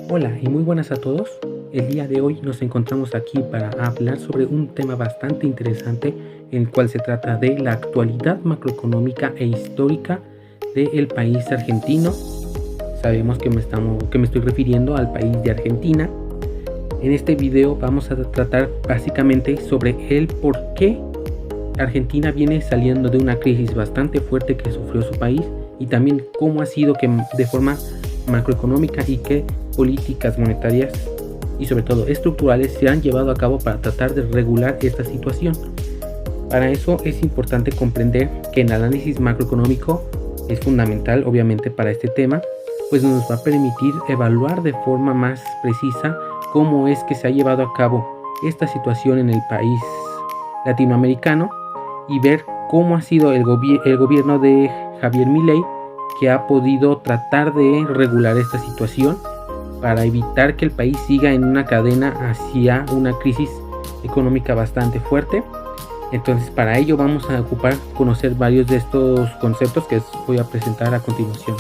Hola y muy buenas a todos. El día de hoy nos encontramos aquí para hablar sobre un tema bastante interesante, en el cual se trata de la actualidad macroeconómica e histórica del país argentino. Sabemos que me estoy refiriendo al país de Argentina. En este video vamos a tratar básicamente sobre el por qué Argentina viene saliendo de una crisis bastante fuerte que sufrió su país, y también cómo ha sido que de forma macroeconómica y qué políticas monetarias y sobre todo estructurales se han llevado a cabo para tratar de regular esta situación. Para eso es importante comprender que el análisis macroeconómico es fundamental, obviamente, para este tema, pues nos va a permitir evaluar de forma más precisa cómo es que se ha llevado a cabo esta situación en el país latinoamericano y ver cómo ha sido el gobierno de Javier Milei, que ha podido tratar de regular esta situación para evitar que el país siga en una cadena hacia una crisis económica bastante fuerte. Entonces, para ello vamos a conocer varios de estos conceptos que voy a presentar a continuación.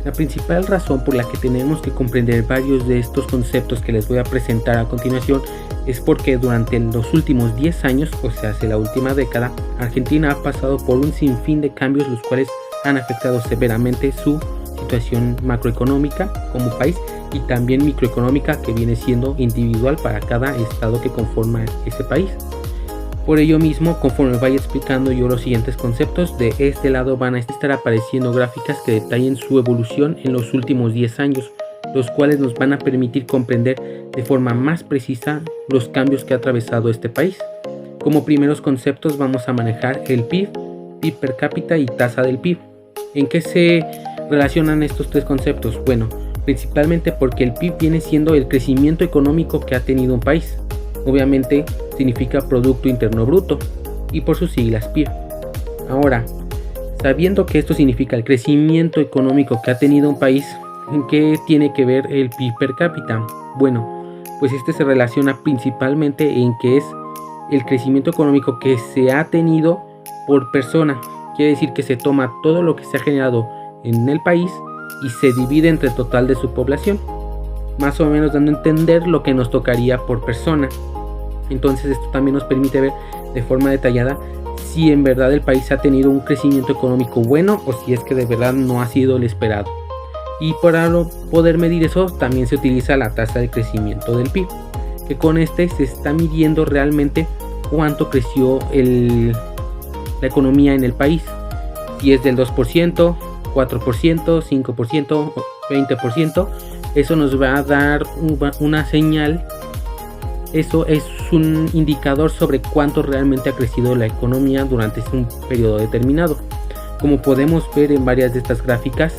La principal razón por la que tenemos que comprender varios de estos conceptos que les voy a presentar a continuación es porque durante los últimos 10 años, o sea, hace la última década, Argentina ha pasado por un sinfín de cambios, los cuales han afectado severamente su situación macroeconómica como país y también microeconómica, que viene siendo individual para cada estado que conforma ese país. Por ello mismo, conforme vaya explicando yo los siguientes conceptos, de este lado van a estar apareciendo gráficas que detallen su evolución en los últimos 10 años, los cuales nos van a permitir comprender de forma más precisa los cambios que ha atravesado este país. Como primeros conceptos vamos a manejar el PIB, PIB per cápita y tasa del PIB. ¿En qué se relacionan estos tres conceptos? Bueno, principalmente porque el PIB viene siendo el crecimiento económico que ha tenido un país. Obviamente significa Producto Interno Bruto y por sus siglas PIB. Ahora, sabiendo que esto significa el crecimiento económico que ha tenido un país, ¿en qué tiene que ver el PIB per cápita? Bueno, pues este se relaciona principalmente en que es el crecimiento económico que se ha tenido por persona. Quiere decir que se toma todo lo que se ha generado en el país y se divide entre el total de su población, más o menos dando a entender lo que nos tocaría por persona. Entonces esto también nos permite ver de forma detallada si en verdad el país ha tenido un crecimiento económico bueno o si es que de verdad no ha sido el esperado. Y para poder medir eso también se utiliza la tasa de crecimiento del PIB, que con este se está midiendo realmente cuánto creció la economía en el país, si es del 2%, 4%, 5%, 20%, eso nos va a dar una señal. Eso es un indicador sobre cuánto realmente ha crecido la economía durante un periodo determinado. Como podemos ver en varias de estas gráficas,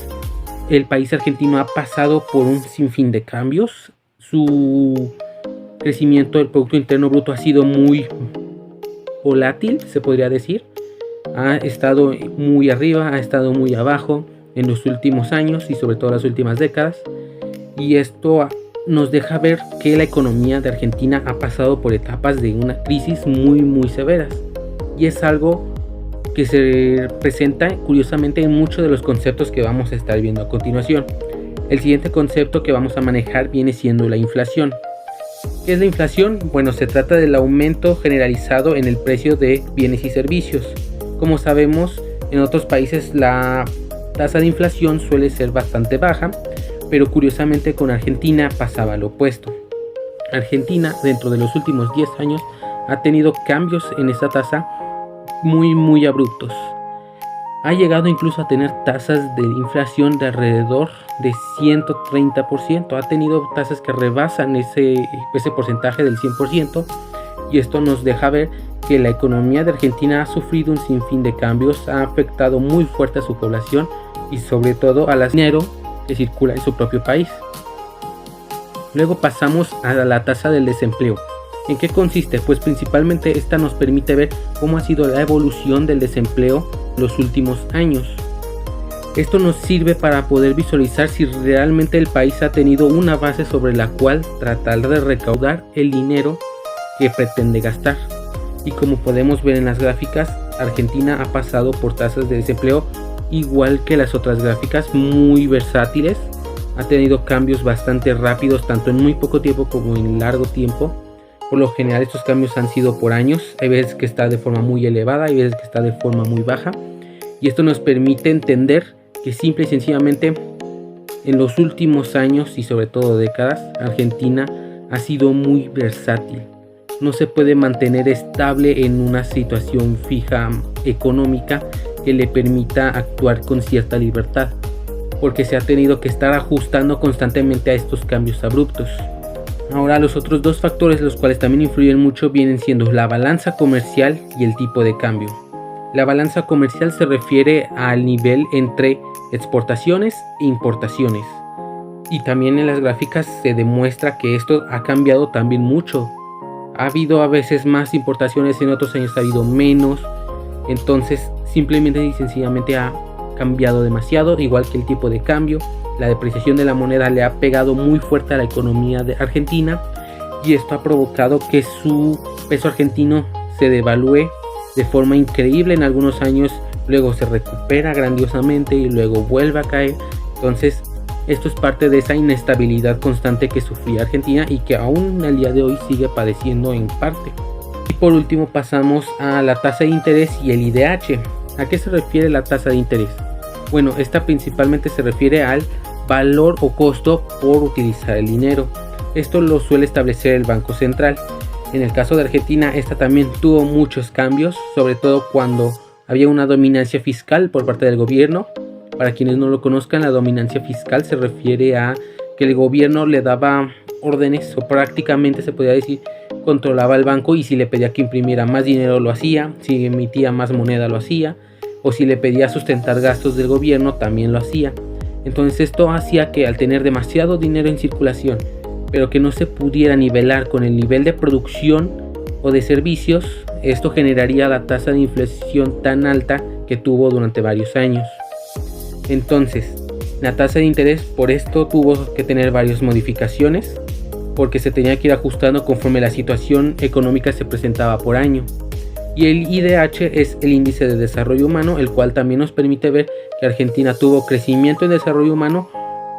el país argentino ha pasado por un sinfín de cambios. Su crecimiento del Producto Interno Bruto ha sido muy volátil, se podría decir. Ha estado muy arriba, ha estado muy abajo en los últimos años y sobre todo las últimas décadas. Y esto nos deja ver que la economía de Argentina ha pasado por etapas de una crisis muy severas, y es algo que se presenta curiosamente en muchos de los conceptos que vamos a estar viendo a continuación. El siguiente concepto que vamos a manejar viene siendo la inflación. ¿Qué es la inflación? Bueno, se trata del aumento generalizado en el precio de bienes y servicios. Como sabemos, en otros países la tasa de inflación suele ser bastante baja, pero curiosamente con Argentina pasaba lo opuesto. Argentina, dentro de los últimos 10 años, ha tenido cambios en esa tasa muy abruptos. Ha llegado incluso a tener tasas de inflación de alrededor de 130%. Ha tenido tasas que rebasan ese porcentaje del 100%, y esto nos deja ver que la economía de Argentina ha sufrido un sinfín de cambios, ha afectado muy fuerte a su población y sobre todo al dinero que circula en su propio país. Luego pasamos a la tasa del desempleo. ¿En qué consiste? Pues principalmente esta nos permite ver cómo ha sido la evolución del desempleo los últimos años. Esto nos sirve para poder visualizar si realmente el país ha tenido una base sobre la cual tratar de recaudar el dinero que pretende gastar. Y como podemos ver en las gráficas, Argentina ha pasado por tasas de desempleo igual que las otras gráficas, muy versátiles. Ha tenido cambios bastante rápidos, tanto en muy poco tiempo como en largo tiempo. Por lo general estos cambios han sido por años. Hay veces que está de forma muy elevada, hay veces que está de forma muy baja. Y esto nos permite entender que simple y sencillamente en los últimos años y sobre todo décadas, Argentina ha sido muy versátil. No se puede mantener estable en una situación fija económica que le permita actuar con cierta libertad, porque se ha tenido que estar ajustando constantemente a estos cambios abruptos. Ahora, los otros dos factores los cuales también influyen mucho vienen siendo la balanza comercial y el tipo de cambio. La balanza comercial se refiere al nivel entre exportaciones e importaciones. Y también en las gráficas se demuestra que esto ha cambiado también mucho. Ha habido a veces más importaciones, en otros años ha habido menos. Entonces simplemente y sencillamente ha cambiado demasiado, igual que el tipo de cambio. La depreciación de la moneda le ha pegado muy fuerte a la economía de Argentina y esto ha provocado que su peso argentino se devalúe de forma increíble en algunos años, luego se recupera grandiosamente y luego vuelve a caer. Entonces esto es parte de esa inestabilidad constante que sufría Argentina y que aún al día de hoy sigue padeciendo en parte. Y por último pasamos a la tasa de interés y el IDH. ¿A qué se refiere la tasa de interés? Bueno, esta principalmente se refiere al valor o costo por utilizar el dinero. Esto lo suele establecer el Banco Central. En el caso de Argentina, esta también tuvo muchos cambios, sobre todo cuando había una dominancia fiscal por parte del gobierno. Para quienes no lo conozcan, la dominancia fiscal se refiere a que el gobierno le daba órdenes, o prácticamente se podría decir, controlaba el banco, y si le pedía que imprimiera más dinero lo hacía, si emitía más moneda lo hacía, o si le pedía sustentar gastos del gobierno también lo hacía. Entonces esto hacía que al tener demasiado dinero en circulación, pero que no se pudiera nivelar con el nivel de producción o de servicios, esto generaría la tasa de inflación tan alta que tuvo durante varios años. Entonces, la tasa de interés por esto tuvo que tener varias modificaciones, porque se tenía que ir ajustando conforme la situación económica se presentaba por año. Y el IDH es el índice de desarrollo humano, el cual también nos permite ver que Argentina tuvo crecimiento en desarrollo humano,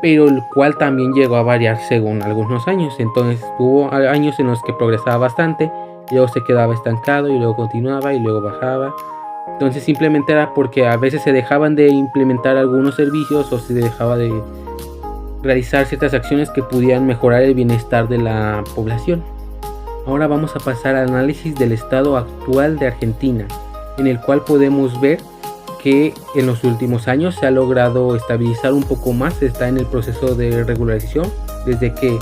pero el cual también llegó a variar según algunos años. Entonces hubo años en los que progresaba bastante, y luego se quedaba estancado, y luego continuaba, y luego bajaba. Entonces simplemente era porque a veces se dejaban de implementar algunos servicios o se dejaba de realizar ciertas acciones que pudieran mejorar el bienestar de la población. Ahora vamos a pasar al análisis del estado actual de Argentina, en el cual podemos ver que en los últimos años se ha logrado estabilizar un poco más, está en el proceso de regularización desde que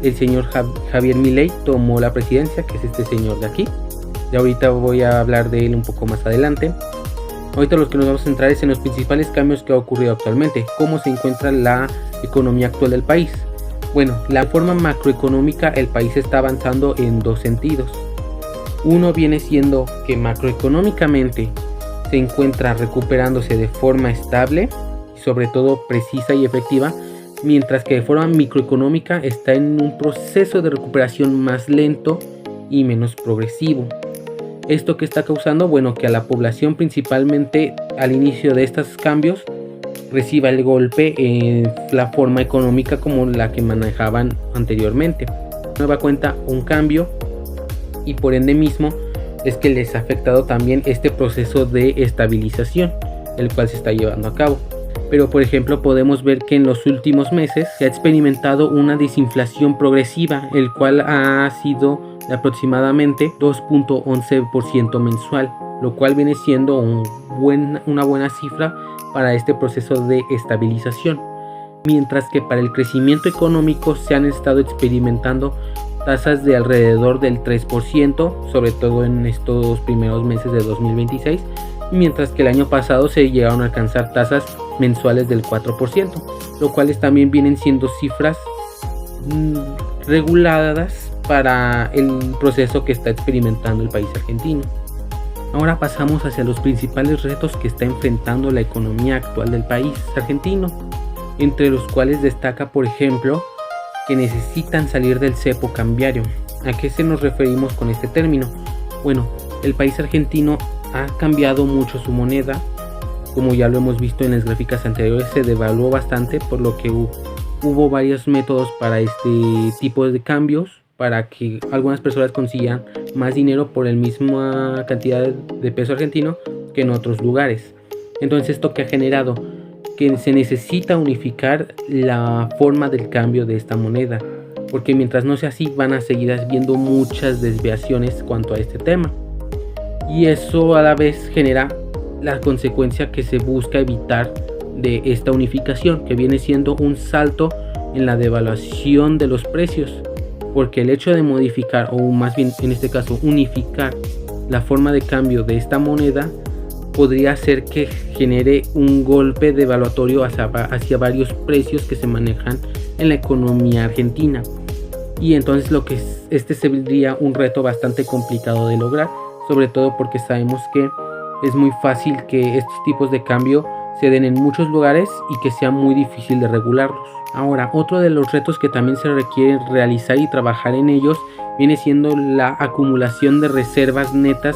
el señor Javier Milei tomó la presidencia, que es este señor de aquí. Y ahorita voy a hablar de él un poco más adelante. Ahorita lo que nos vamos a centrar es en los principales cambios que ha ocurrido actualmente, cómo se encuentra la economía actual del país. Bueno, la forma macroeconómica, el país está avanzando en dos sentidos. Uno viene siendo que macroeconómicamente se encuentra recuperándose de forma estable y sobre todo precisa y efectiva, mientras que de forma microeconómica está en un proceso de recuperación más lento y menos progresivo. ¿Esto qué está causando? Bueno, que a la población, principalmente al inicio de estos cambios, reciba el golpe en la forma económica como la que manejaban anteriormente. Nueva cuenta un cambio, y por ende mismo es que les ha afectado también este proceso de estabilización, el cual se está llevando a cabo. Pero por ejemplo podemos ver que en los últimos meses se ha experimentado una desinflación progresiva, el cual ha sido de aproximadamente 2.11% mensual, lo cual viene siendo una buena cifra para este proceso de estabilización, mientras que para el crecimiento económico se han estado experimentando tasas de alrededor del 3%, sobre todo en estos primeros meses de 2026, mientras que el año pasado se llegaron a alcanzar tasas mensuales del 4%, lo cuales también vienen siendo cifras reguladas para el proceso que está experimentando el país argentino. Ahora pasamos hacia los principales retos que está enfrentando la economía actual del país argentino, entre los cuales destaca, por ejemplo, que necesitan salir del cepo cambiario. ¿A qué se nos referimos con este término? Bueno, el país argentino ha cambiado mucho su moneda como ya lo hemos visto en las gráficas anteriores, se devaluó bastante, por lo que hubo varios métodos para este tipo de cambios, para que algunas personas consigan más dinero por la misma cantidad de peso argentino que en otros lugares. Entonces, esto que ha generado que se necesita unificar la forma del cambio de esta moneda, porque mientras no sea así van a seguir habiendo muchas desviaciones cuanto a este tema, y eso a la vez genera la consecuencia que se busca evitar de esta unificación, que viene siendo un salto en la devaluación de los precios, porque el hecho de modificar, o más bien en este caso unificar la forma de cambio de esta moneda, podría hacer que genere un golpe devaluatorio hacia varios precios que se manejan en la economía argentina, y entonces sería un reto bastante complicado de lograr, sobre todo porque sabemos que es muy fácil que estos tipos de cambio se den en muchos lugares y que sea muy difícil de regularlos. Ahora, otro de los retos que también se requiere realizar y trabajar en ellos viene siendo la acumulación de reservas netas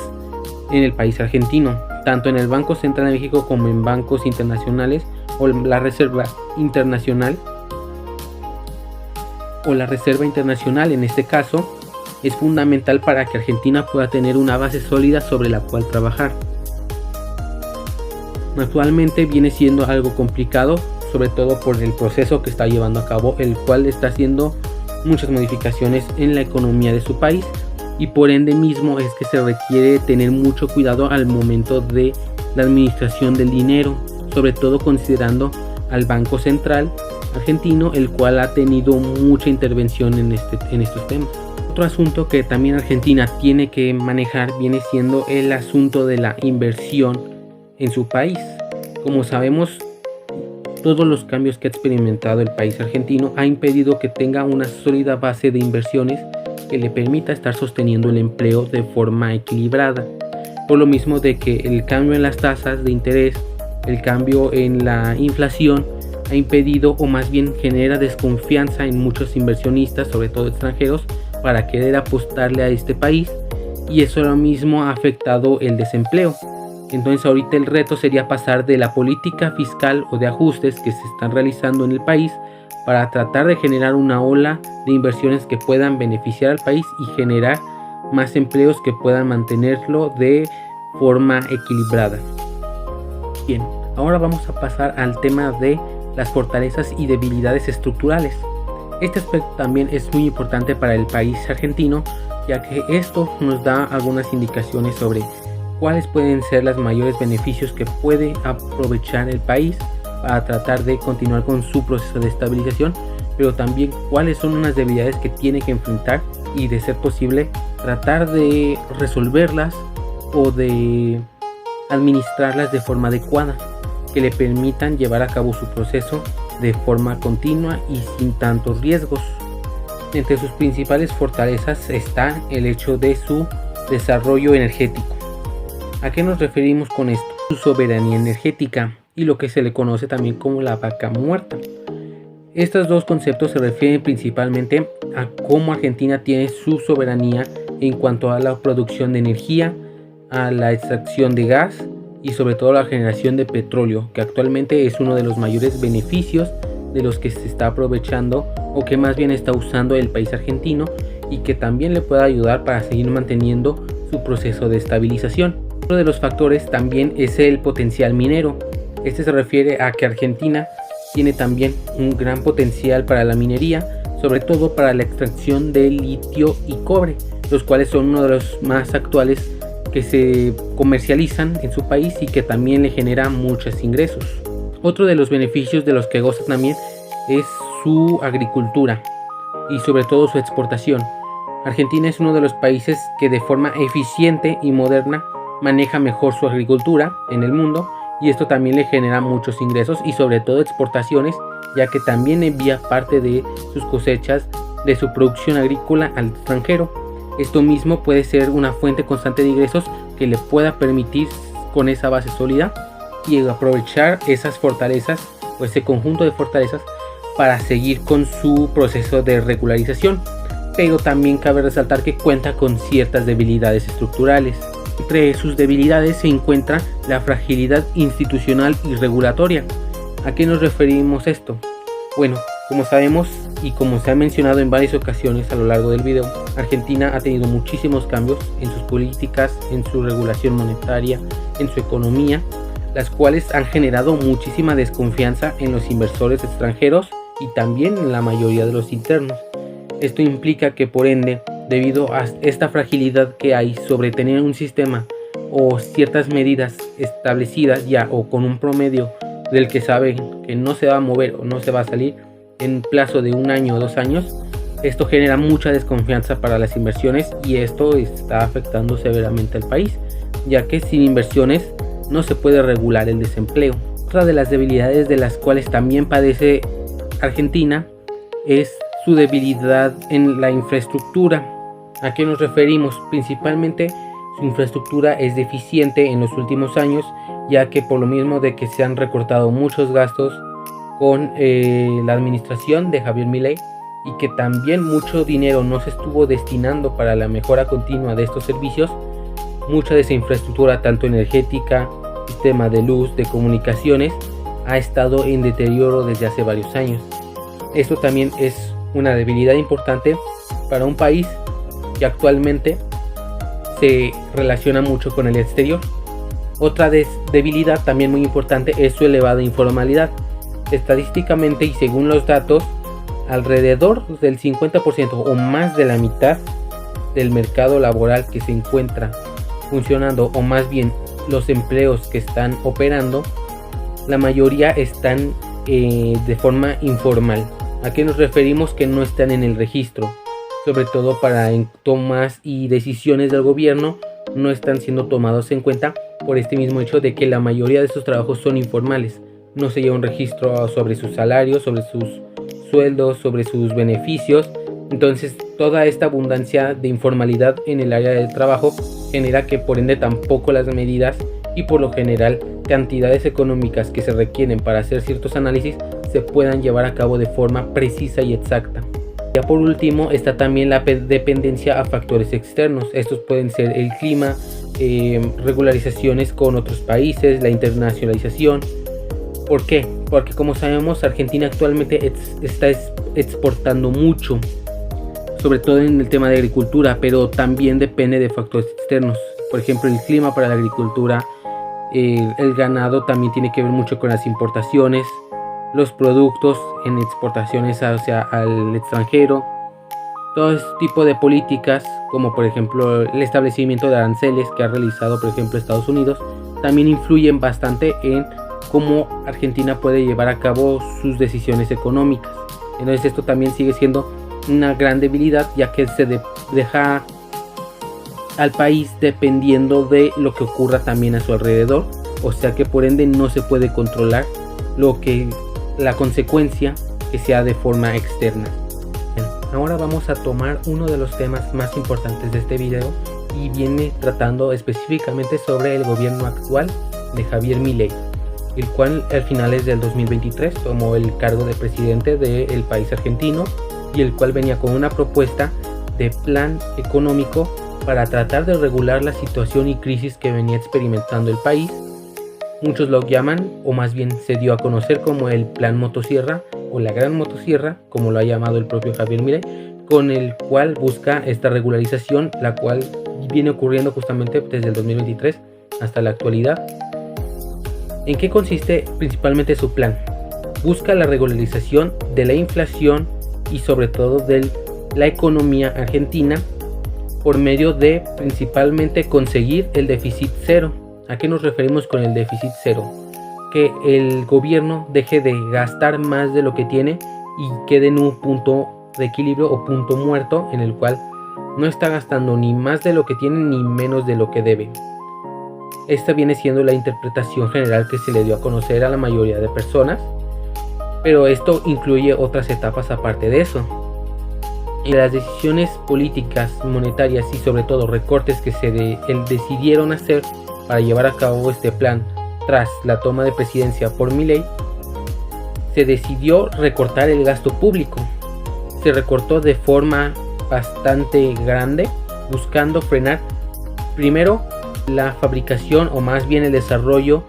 en el país argentino, tanto en el Banco Central de México como en bancos internacionales, o la Reserva Internacional, en este caso, es fundamental para que Argentina pueda tener una base sólida sobre la cual trabajar. Actualmente viene siendo algo complicado, sobre todo por el proceso que está llevando a cabo, el cual está haciendo muchas modificaciones en la economía de su país, y por ende mismo es que se requiere tener mucho cuidado al momento de la administración del dinero, sobre todo considerando al Banco Central argentino, el cual ha tenido mucha intervención en estos temas. Otro asunto que también Argentina tiene que manejar viene siendo el asunto de la inversión en su país. Como sabemos, todos los cambios que ha experimentado el país argentino ha impedido que tenga una sólida base de inversiones que le permita estar sosteniendo el empleo de forma equilibrada, por lo mismo de que el cambio en las tasas de interés, el cambio en la inflación ha impedido, o más bien genera desconfianza en muchos inversionistas, sobre todo extranjeros, para querer apostarle a este país, y eso lo mismo ha afectado el desempleo. Entonces ahorita el reto sería pasar de la política fiscal o de ajustes que se están realizando en el país para tratar de generar una ola de inversiones que puedan beneficiar al país y generar más empleos que puedan mantenerlo de forma equilibrada. Bien, ahora vamos a pasar al tema de las fortalezas y debilidades estructurales. Este aspecto también es muy importante para el país argentino, ya que esto nos da algunas indicaciones sobre cuáles pueden ser los mayores beneficios que puede aprovechar el país para tratar de continuar con su proceso de estabilización, pero también cuáles son unas debilidades que tiene que enfrentar y, de ser posible, tratar de resolverlas o de administrarlas de forma adecuada, que le permitan llevar a cabo su proceso de forma continua y sin tantos riesgos. Entre sus principales fortalezas está el hecho de su desarrollo energético. ¿A qué nos referimos con esto? Su soberanía energética y lo que se le conoce también como la vaca muerta. Estos dos conceptos se refieren principalmente a cómo Argentina tiene su soberanía en cuanto a la producción de energía, a la extracción de gas y sobre todo la generación de petróleo, que actualmente es uno de los mayores beneficios de los que se está aprovechando, o que más bien está usando el país argentino, y que también le puede ayudar para seguir manteniendo su proceso de estabilización. Otro de los factores también es el potencial minero. Este se refiere a que Argentina tiene también un gran potencial para la minería, sobre todo para la extracción de litio y cobre, los cuales son uno de los más actuales que se comercializan en su país y que también le genera muchos ingresos. Otro de los beneficios de los que goza también es su agricultura y sobre todo su exportación. Argentina es uno de los países que de forma eficiente y moderna maneja mejor su agricultura en el mundo, y esto también le genera muchos ingresos y sobre todo exportaciones, ya que también envía parte de sus cosechas de su producción agrícola al extranjero. Esto mismo puede ser una fuente constante de ingresos que le pueda permitir, con esa base sólida, y aprovechar esas fortalezas o ese conjunto de fortalezas para seguir con su proceso de regularización. Pero también cabe resaltar que cuenta con ciertas debilidades estructurales. Entre sus debilidades se encuentra la fragilidad institucional y regulatoria. ¿A qué nos referimos esto? Bueno, como sabemos y como se ha mencionado en varias ocasiones a lo largo del video, Argentina ha tenido muchísimos cambios en sus políticas, en su regulación monetaria, en su economía, las cuales han generado muchísima desconfianza en los inversores extranjeros y también en la mayoría de los internos. Esto implica que, por ende, debido a esta fragilidad que hay sobre tener un sistema o ciertas medidas establecidas ya o con un promedio del que saben que no se va a mover o no se va a salir en plazo de 1 año o 2 años, esto genera mucha desconfianza para las inversiones y esto está afectando severamente al país, ya que sin inversiones no se puede regular el desempleo. Otra de las debilidades de las cuales también padece Argentina es su debilidad en la infraestructura. ¿A qué nos referimos? Principalmente su infraestructura es deficiente en los últimos años, ya que por lo mismo de que se han recortado muchos gastos con la administración de Javier Milei y que también mucho dinero no se estuvo destinando para la mejora continua de estos servicios, mucha de esa infraestructura, tanto energética, sistema de luz, de comunicaciones, ha estado en deterioro desde hace varios años. Esto también es una debilidad importante para un país que actualmente se relaciona mucho con el exterior. Otra debilidad también muy importante es su elevada informalidad. Estadísticamente y según los datos, alrededor del 50% o más de la mitad del mercado laboral que se encuentra funcionando, o más bien los empleos que están operando, la mayoría están de forma informal. ¿A qué nos referimos? Que no están en el registro, sobre todo para tomas y decisiones del gobierno no están siendo tomados en cuenta por este mismo hecho de que la mayoría de estos trabajos son informales. No se lleva un registro sobre sus salarios, sobre sus sueldos, sobre sus beneficios. Entonces toda esta abundancia de informalidad en el área del trabajo genera que por ende tampoco las medidas y por lo general cantidades económicas que se requieren para hacer ciertos análisis se puedan llevar a cabo de forma precisa y exacta. Ya por último está también la dependencia a factores externos. Estos pueden ser el clima, regularizaciones con otros países, la internacionalización. ¿Por qué? Porque como sabemos, Argentina actualmente está exportando mucho, sobre todo en el tema de agricultura, pero también depende de factores externos. Por ejemplo, el clima para la agricultura, el ganado también tiene que ver mucho con las importaciones, los productos en exportaciones hacia al extranjero. Todo este tipo de políticas, como por ejemplo el establecimiento de aranceles que ha realizado por ejemplo Estados Unidos, también influyen bastante en cómo Argentina puede llevar a cabo sus decisiones económicas. Entonces esto también sigue siendo una gran debilidad, ya que se deja al país dependiendo de lo que ocurra también a su alrededor, o sea que por ende no se puede controlar la consecuencia que sea de forma externa. Bien, ahora vamos a tomar uno de los temas más importantes de este video y viene tratando específicamente sobre el gobierno actual de Javier Milei, el cual al finales del 2023 tomó el cargo de presidente del país argentino y el cual venía con una propuesta de plan económico para tratar de regular la situación y crisis que venía experimentando el país. Muchos lo llaman, o más bien se dio a conocer como el plan motosierra o la gran motosierra, como lo ha llamado el propio Javier Milei, con el cual busca esta regularización, la cual viene ocurriendo justamente desde el 2023 hasta la actualidad. ¿En qué consiste principalmente su plan? Busca la regularización de la inflación y sobre todo de la economía argentina por medio de principalmente conseguir el déficit cero. ¿A qué nos referimos con el déficit cero? Que el gobierno deje de gastar más de lo que tiene y quede en un punto de equilibrio o punto muerto en el cual no está gastando ni más de lo que tiene ni menos de lo que debe. Esta viene siendo la interpretación general que se le dio a conocer a la mayoría de personas, pero esto incluye otras etapas aparte de eso. En las decisiones políticas, monetarias y sobre todo recortes que se decidieron hacer para llevar a cabo este plan tras la toma de presidencia por Milei, se decidió recortar el gasto público. Se recortó de forma bastante grande, buscando frenar primero la fabricación o más bien el desarrollo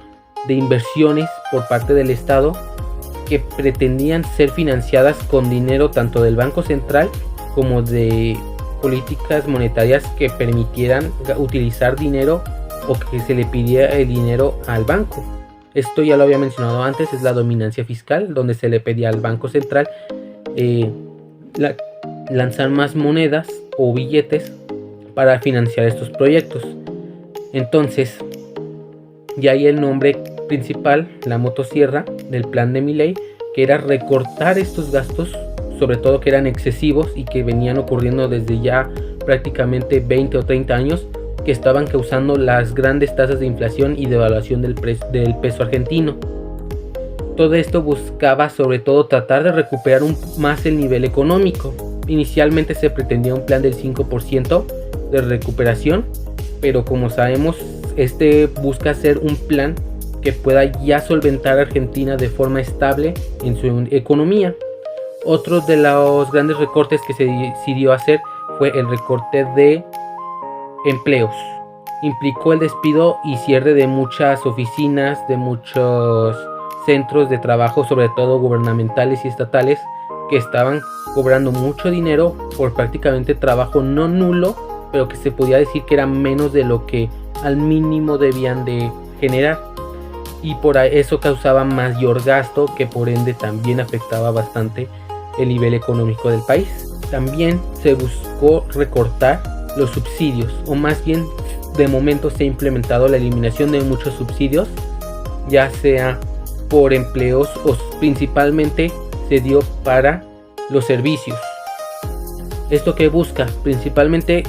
de inversiones por parte del Estado que pretendían ser financiadas con dinero tanto del Banco Central como de políticas monetarias que permitieran utilizar dinero o que se le pidiera el dinero al banco. Esto ya lo había mencionado antes, es la dominancia fiscal, donde se le pedía al Banco Central lanzar más monedas o billetes para financiar estos proyectos. Entonces, ya hay el nombre principal, la motosierra del plan de Milei, que era recortar estos gastos, sobre todo que eran excesivos y que venían ocurriendo desde ya prácticamente 20 o 30 años, que estaban causando las grandes tasas de inflación y devaluación del peso argentino. Todo esto buscaba sobre todo tratar de recuperar más el nivel económico. Inicialmente se pretendía un plan del 5% de recuperación, pero como sabemos, este busca hacer un plan que pueda ya solventar a Argentina de forma estable en su economía. Otro de los grandes recortes que se decidió hacer fue el recorte de empleos. Implicó el despido y cierre de muchas oficinas, de muchos centros de trabajo, sobre todo gubernamentales y estatales, que estaban cobrando mucho dinero por prácticamente trabajo no nulo, pero que se podía decir que era menos de lo que al mínimo debían de generar, y por eso causaba mayor gasto, que por ende también afectaba bastante el nivel económico del país. También se buscó recortar los subsidios, o más bien de momento se ha implementado la eliminación de muchos subsidios, ya sea por empleos o principalmente se dio para los servicios. Esto que busca, principalmente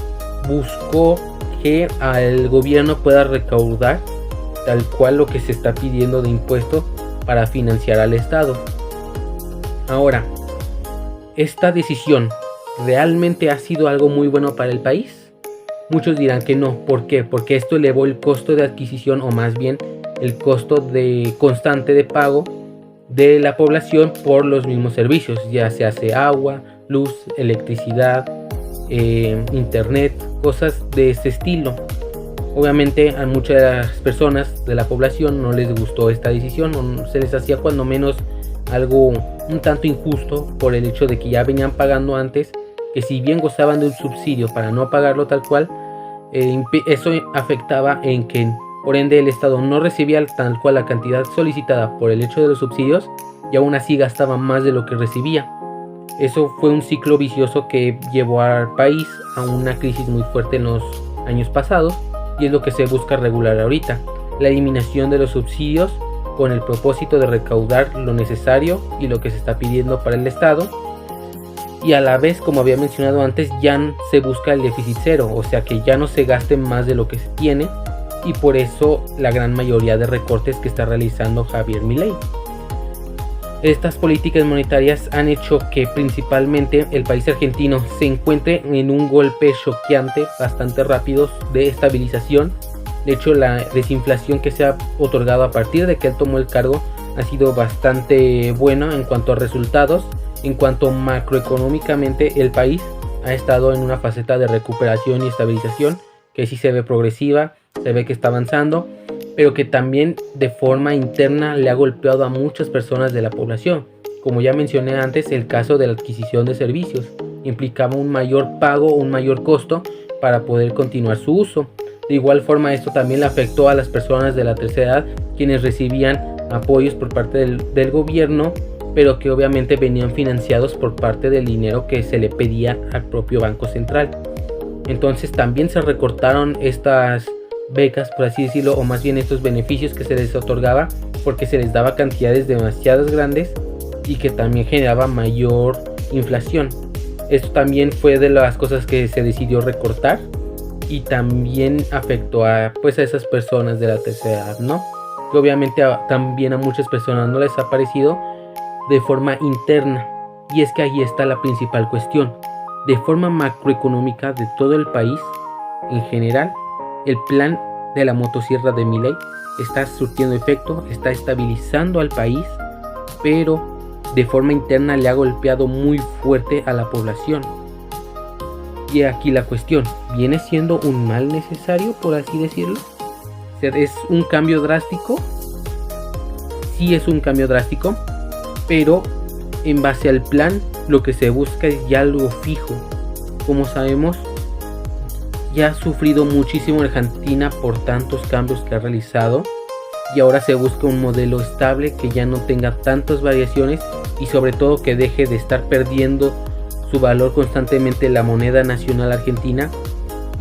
buscó que el gobierno pueda recaudar tal cual lo que se está pidiendo de impuestos para financiar al Estado. Ahora, ¿esta decisión realmente ha sido algo muy bueno para el país? Muchos dirán que no. ¿Por qué? Porque esto elevó el costo de adquisición, o más bien el costo constante de pago de la población por los mismos servicios, ya se hace agua, luz, electricidad, internet, cosas de ese estilo. Obviamente a muchas personas de la población no les gustó esta decisión, o se les hacía cuando menos algo un tanto injusto, por el hecho de que ya venían pagando antes, que si bien gozaban de un subsidio para no pagarlo tal cual, eso afectaba en que por ende el Estado no recibía tal cual la cantidad solicitada por el hecho de los subsidios, y aún así gastaba más de lo que recibía. Eso fue un ciclo vicioso que llevó al país a una crisis muy fuerte en los años pasados, y es lo que se busca regular ahorita: la eliminación de los subsidios con el propósito de recaudar lo necesario y lo que se está pidiendo para el Estado, y a la vez, como había mencionado antes, ya se busca el déficit cero, o sea que ya no se gaste más de lo que se tiene, y por eso la gran mayoría de recortes que está realizando Javier Milei. Estas políticas monetarias han hecho que principalmente el país argentino se encuentre en un golpe choqueante bastante rápido de estabilización. De hecho, la desinflación que se ha otorgado a partir de que él tomó el cargo ha sido bastante buena en cuanto a resultados. En cuanto macroeconómicamente, el país ha estado en una faceta de recuperación y estabilización que sí se ve progresiva, se ve que está avanzando, pero que también de forma interna le ha golpeado a muchas personas de la población. Como ya mencioné antes, el caso de la adquisición de servicios implicaba un mayor pago, un mayor costo para poder continuar su uso. De igual forma, esto también le afectó a las personas de la tercera edad, quienes recibían apoyos por parte del gobierno, pero que obviamente venían financiados por parte del dinero que se le pedía al propio Banco Central. Entonces también se recortaron estas becas, por así decirlo, o más bien estos beneficios que se les otorgaba, porque se les daba cantidades demasiado grandes y que también generaba mayor inflación. Esto también fue de las cosas que se decidió recortar, y también afectó a esas personas de la tercera edad, ¿no? Que obviamente también a muchas personas no les ha parecido de forma interna, y es que ahí está la principal cuestión. De forma macroeconómica de todo el país en general, el plan de la motosierra de Milei está surtiendo efecto, está estabilizando al país, pero de forma interna le ha golpeado muy fuerte a la población. Y aquí la cuestión, ¿viene siendo un mal necesario, por así decirlo? ¿Es un cambio drástico? Sí, es un cambio drástico, pero en base al plan lo que se busca es ya algo fijo. Como sabemos, ya ha sufrido muchísimo Argentina por tantos cambios que ha realizado, y ahora se busca un modelo estable que ya no tenga tantas variaciones y sobre todo que deje de estar perdiendo su valor constantemente la moneda nacional argentina,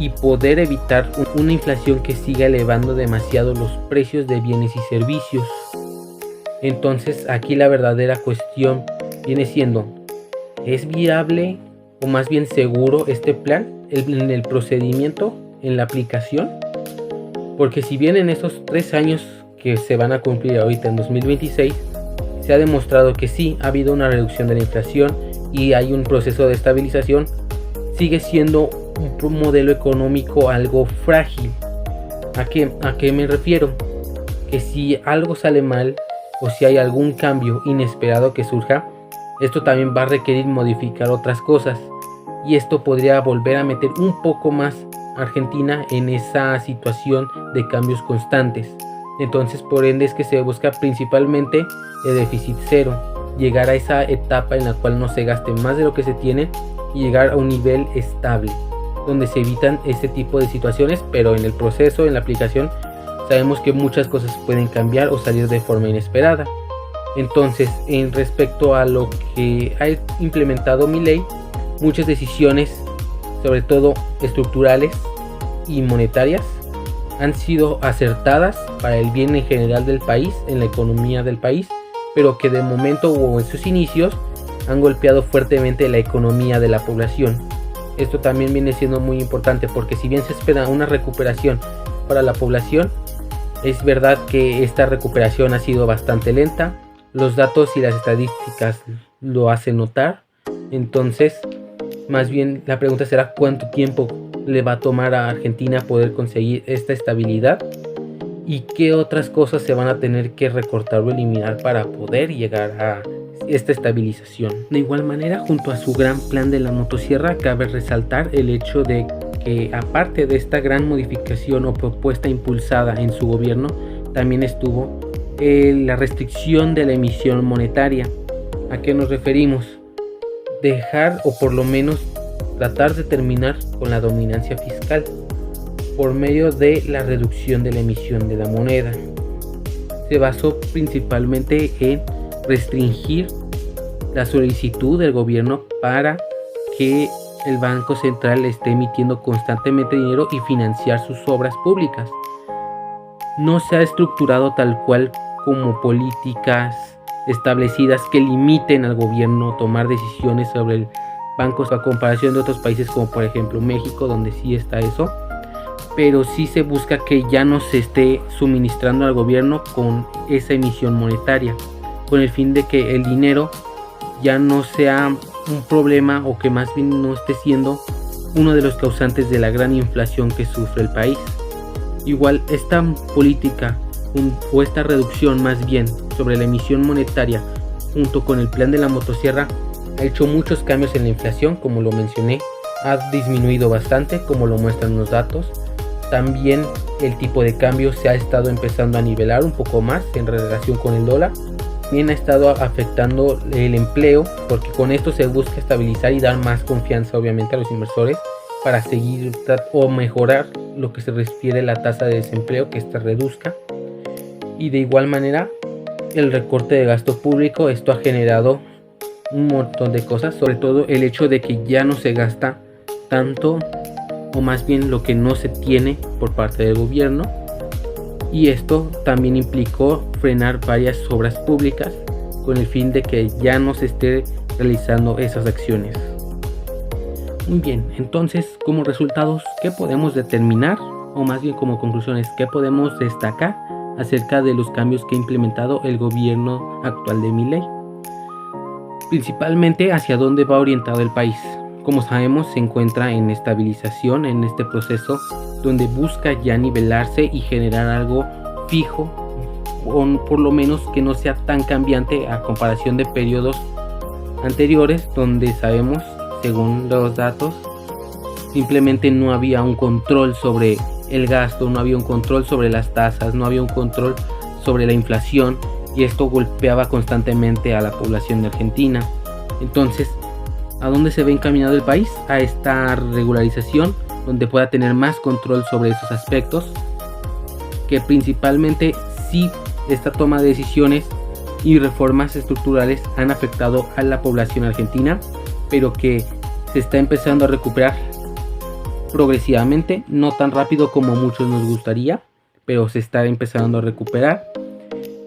y poder evitar una inflación que siga elevando demasiado los precios de bienes y servicios. Entonces aquí la verdadera cuestión viene siendo: ¿es viable o más bien seguro este plan en el procedimiento, en la aplicación? Porque si bien en esos 3 años que se van a cumplir ahorita en 2026 se ha demostrado que sí ha habido una reducción de la inflación y hay un proceso de estabilización, sigue siendo un modelo económico algo frágil. ¿A qué me refiero? Que si algo sale mal o si hay algún cambio inesperado que surja, esto también va a requerir modificar otras cosas, y esto podría volver a meter un poco más a Argentina en esa situación de cambios constantes. Entonces, por ende es que se busca principalmente el déficit cero, llegar a esa etapa en la cual no se gaste más de lo que se tiene y llegar a un nivel estable, donde se evitan este tipo de situaciones, pero en el proceso, en la aplicación, sabemos que muchas cosas pueden cambiar o salir de forma inesperada. Entonces, en respecto a lo que ha implementado Milei, muchas decisiones, sobre todo estructurales y monetarias, han sido acertadas para el bien en general del país, en la economía del país, pero que de momento o en sus inicios han golpeado fuertemente la economía de la población. Esto también viene siendo muy importante, porque si bien se espera una recuperación para la población, es verdad que esta recuperación ha sido bastante lenta. Los datos y las estadísticas lo hacen notar. Entonces, más bien la pregunta será: ¿cuánto tiempo le va a tomar a Argentina poder conseguir esta estabilidad? ¿Y qué otras cosas se van a tener que recortar o eliminar para poder llegar a esta estabilización? De igual manera, junto a su gran plan de la motosierra, cabe resaltar el hecho de que, aparte de esta gran modificación o propuesta impulsada en su gobierno, también estuvo la restricción de la emisión monetaria. ¿A qué nos referimos? Dejar, o por lo menos tratar de terminar con la dominancia fiscal por medio de la reducción de la emisión de la moneda. Se basó principalmente en restringir la solicitud del gobierno para que el Banco Central esté emitiendo constantemente dinero y financiar sus obras públicas. No se ha estructurado tal cual como políticas establecidas que limiten al gobierno tomar decisiones sobre el banco, a comparación de otros países como por ejemplo México, donde sí está eso, pero sí se busca que ya no se esté suministrando al gobierno con esa emisión monetaria, con el fin de que el dinero ya no sea un problema, o que más bien no esté siendo uno de los causantes de la gran inflación que sufre el país. Igual esta política o esta reducción más bien sobre la emisión monetaria, junto con el plan de la motosierra, ha hecho muchos cambios en la inflación. Como lo mencioné, ha disminuido bastante, como lo muestran los datos. También el tipo de cambio se ha estado empezando a nivelar un poco más en relación con el dólar. También ha estado afectando el empleo, porque con esto se busca estabilizar y dar más confianza obviamente a los inversores para seguir o mejorar lo que se refiere a la tasa de desempleo, que ésta reduzca. Y de igual manera el recorte de gasto público, esto ha generado un montón de cosas, sobre todo el hecho de que ya no se gasta tanto, o más bien lo que no se tiene por parte del gobierno, y esto también implicó frenar varias obras públicas con el fin de que ya no se esté realizando esas acciones. Muy bien, entonces como resultados, ¿qué podemos determinar? O más bien como conclusiones, ¿qué podemos destacar acerca de los cambios que ha implementado el gobierno actual de Milei? Principalmente, hacia dónde va orientado el país. Como sabemos, se encuentra en estabilización en este proceso, donde busca ya nivelarse y generar algo fijo, o por lo menos que no sea tan cambiante a comparación de periodos anteriores, donde sabemos, según los datos, simplemente no había un control sobre el gasto, no había un control sobre las tasas, no había un control sobre la inflación, y esto golpeaba constantemente a la población de Argentina. Entonces, ¿a dónde se ve encaminado el país? A esta regularización, donde pueda tener más control sobre esos aspectos, que principalmente sí, esta toma de decisiones y reformas estructurales han afectado a la población argentina, pero que se está empezando a recuperar progresivamente, no tan rápido como muchos nos gustaría, pero se está empezando a recuperar.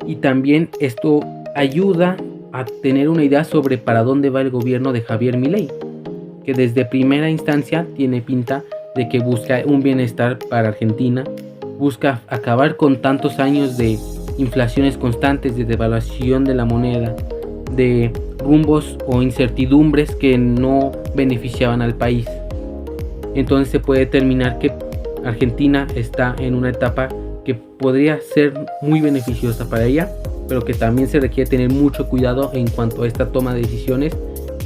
Y también esto ayuda a tener una idea sobre para dónde va el gobierno de Javier Milei, que desde primera instancia tiene pinta de que busca un bienestar para Argentina, busca acabar con tantos años de inflaciones constantes, de devaluación de la moneda, de rumbos o incertidumbres que no beneficiaban al país. Entonces se puede determinar que Argentina está en una etapa que podría ser muy beneficiosa para ella, pero que también se requiere tener mucho cuidado en cuanto a esta toma de decisiones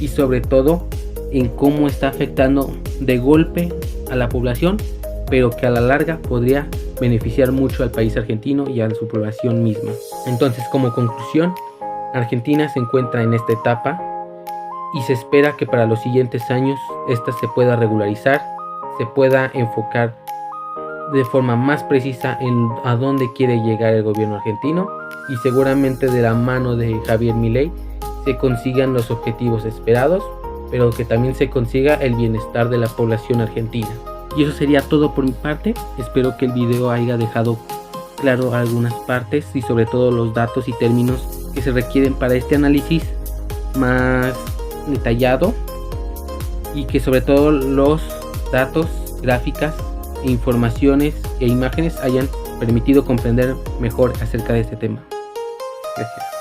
y sobre todo en cómo está afectando de golpe a la población, pero que a la larga podría beneficiar mucho al país argentino y a su población misma. Entonces, como conclusión, Argentina se encuentra en esta etapa y se espera que para los siguientes años esta se pueda regularizar, se pueda enfocar de forma más precisa en a dónde quiere llegar el gobierno argentino, y seguramente de la mano de Javier Milei se consigan los objetivos esperados, pero que también se consiga el bienestar de la población argentina. Y eso sería todo por mi parte. Espero que el video haya dejado claro algunas partes y sobre todo los datos y términos que se requieren para este análisis más detallado, y que sobre todo los datos, gráficas, informaciones e imágenes hayan permitido comprender mejor acerca de este tema. Gracias.